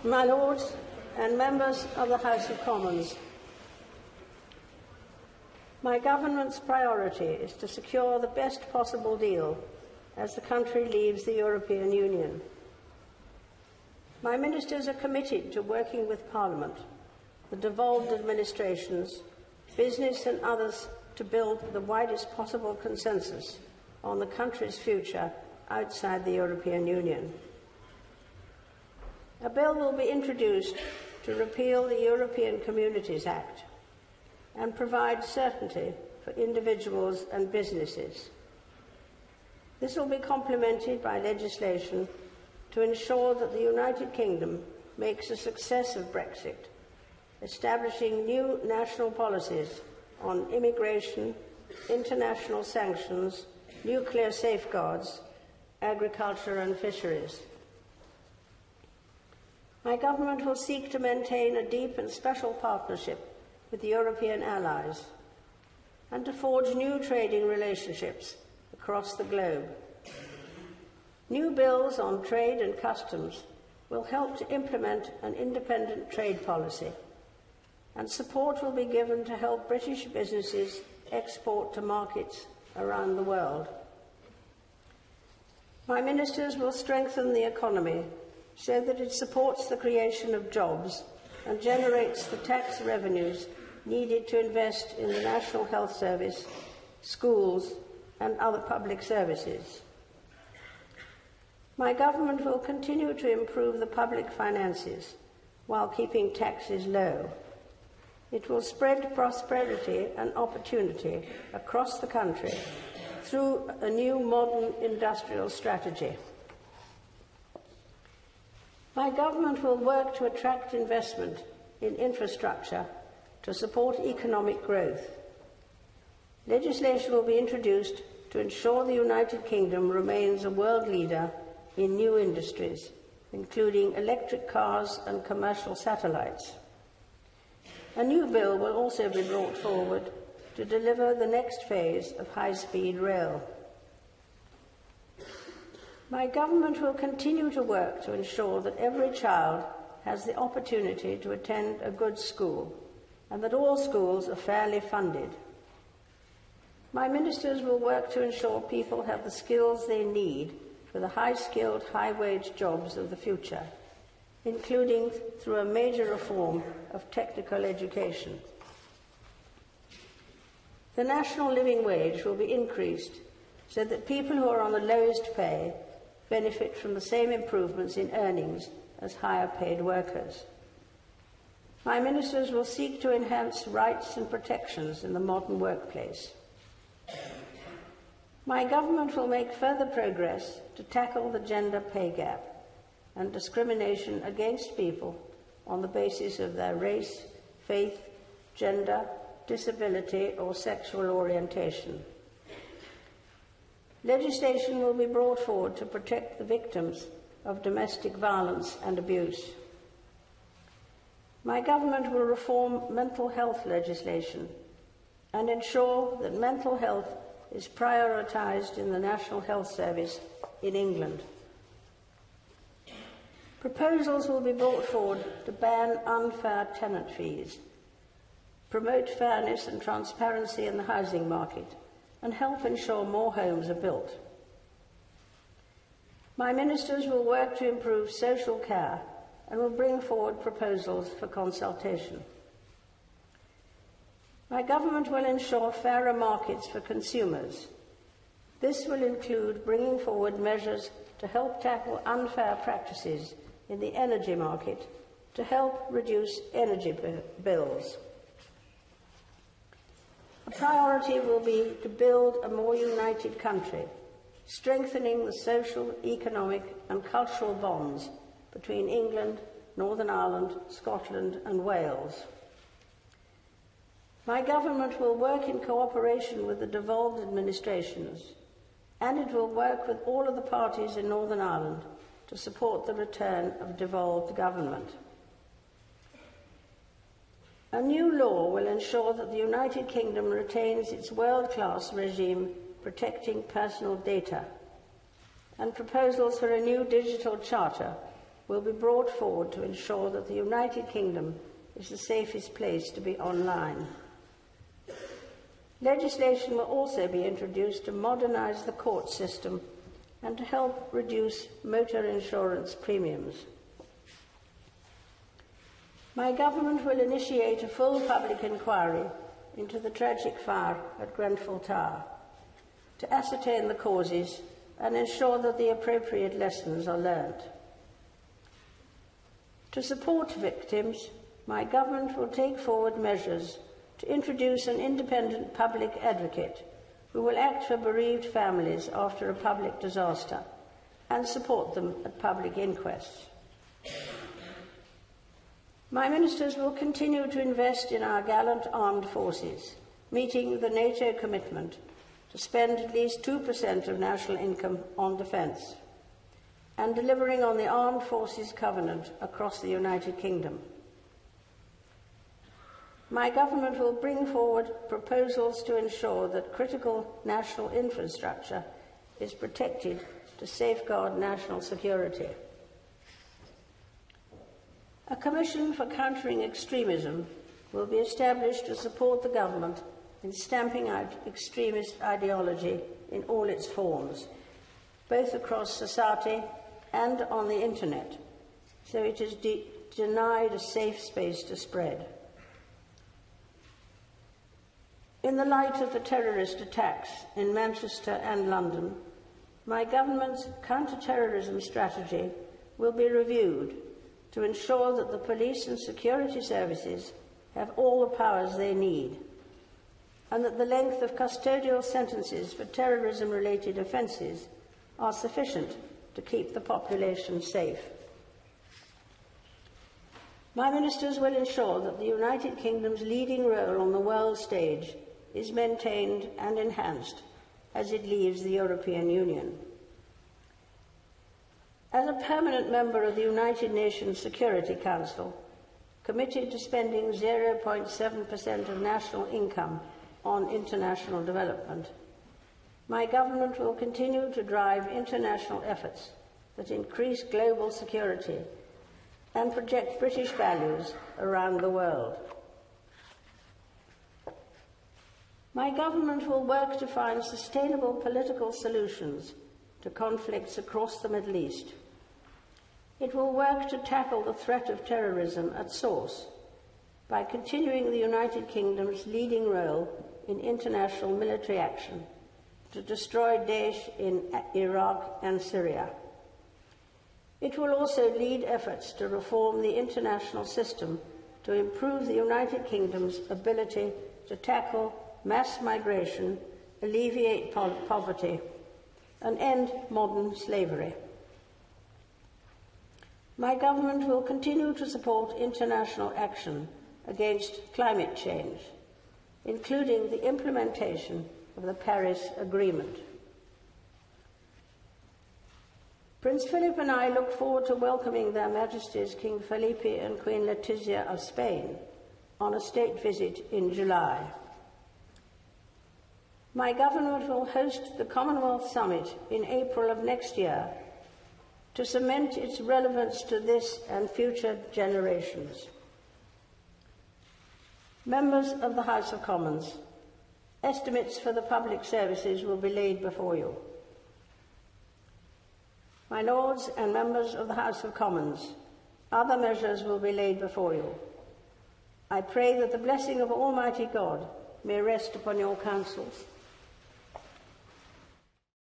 My Lords and members of the House of Commons, my government's priority is to secure the best possible deal as the country leaves the European Union. My ministers are committed to working with Parliament, the devolved administrations, business and others to build the widest possible consensus on the country's future outside the European Union. A bill will be introduced to repeal the European Communities Act and provide certainty for individuals and businesses. This will be complemented by legislation to ensure that the United Kingdom makes a success of Brexit, establishing new national policies on immigration, international sanctions, nuclear safeguards, agriculture and fisheries. My government will seek to maintain a deep and special partnership with the European allies and to forge new trading relationships across the globe. New bills on trade and customs will help to implement an independent trade policy, and support will be given to help British businesses export to markets around the world. My ministers will strengthen the economy so that it supports the creation of jobs and generates the tax revenues needed to invest in the National Health Service, schools and other public services. My government will continue to improve the public finances while keeping taxes low. It will spread prosperity and opportunity across the country through a new modern industrial strategy. My government will work to attract investment in infrastructure to support economic growth. Legislation will be introduced to ensure the United Kingdom remains a world leader in new industries, including electric cars and commercial satellites. A new bill will also be brought forward to deliver the next phase of high-speed rail. My government will continue to work to ensure that every child has the opportunity to attend a good school and that all schools are fairly funded. My ministers will work to ensure people have the skills they need for the high-skilled, high-wage jobs of the future, including through a major reform of technical education. The national living wage will be increased so that people who are on the lowest pay benefit from the same improvements in earnings as higher-paid workers. My ministers will seek to enhance rights and protections in the modern workplace. My government will make further progress to tackle the gender pay gap and discrimination against people on the basis of their race, faith, gender, disability or sexual orientation. Legislation will be brought forward to protect the victims of domestic violence and abuse. My government will reform mental health legislation and ensure that mental health is prioritised in the National Health Service in England. Proposals will be brought forward to ban unfair tenant fees, promote fairness and transparency in the housing market, and help ensure more homes are built. My ministers will work to improve social care and will bring forward proposals for consultation. My government will ensure fairer markets for consumers. This will include bringing forward measures to help tackle unfair practices in the energy market to help reduce energy bills. A priority will be to build a more united country, strengthening the social, economic and cultural bonds between England, Northern Ireland, Scotland and Wales. My government will work in cooperation with the devolved administrations, and it will work with all of the parties in Northern Ireland to support the return of devolved government. A new law will ensure that the United Kingdom retains its world-class regime protecting personal data, and proposals for a new digital charter will be brought forward to ensure that the United Kingdom is the safest place to be online. Legislation will also be introduced to modernise the court system and to help reduce motor insurance premiums. My government will initiate a full public inquiry into the tragic fire at Grenfell Tower to ascertain the causes and ensure that the appropriate lessons are learnt. To support victims, my government will take forward measures to introduce an independent public advocate who will act for bereaved families after a public disaster and support them at public inquests. My ministers will continue to invest in our gallant armed forces, meeting the NATO commitment to spend at least 2% of national income on defence, and delivering on the Armed Forces Covenant across the United Kingdom. My government will bring forward proposals to ensure that critical national infrastructure is protected to safeguard national security. A commission for countering extremism will be established to support the government in stamping out extremist ideology in all its forms, both across society and on the internet, so it is denied a safe space to spread. In the light of the terrorist attacks in Manchester and London, my government's counter-terrorism strategy will be reviewed to ensure that the police and security services have all the powers they need, and that the length of custodial sentences for terrorism-related offences are sufficient to keep the population safe. My ministers will ensure that the United Kingdom's leading role on the world stage is maintained and enhanced as it leaves the European Union. As a permanent member of the United Nations Security Council, committed to spending 0.7% of national income on international development, my government will continue to drive international efforts that increase global security and project British values around the world. My government will work to find sustainable political solutions to conflicts across the Middle East. It will work to tackle the threat of terrorism at source by continuing the United Kingdom's leading role in international military action to destroy Daesh in Iraq and Syria. It will also lead efforts to reform the international system to improve the United Kingdom's ability to tackle mass migration, alleviate poverty, and end modern slavery. My government will continue to support international action against climate change, including the implementation of the Paris Agreement. Prince Philip and I look forward to welcoming Their Majesties King Felipe and Queen Letizia of Spain on a state visit in July. My government will host the Commonwealth Summit in April of next year to cement its relevance to this and future generations. Members of the House of Commons, estimates for the public services will be laid before you. My Lords and members of the House of Commons, other measures will be laid before you. I pray that the blessing of Almighty God may rest upon your councils.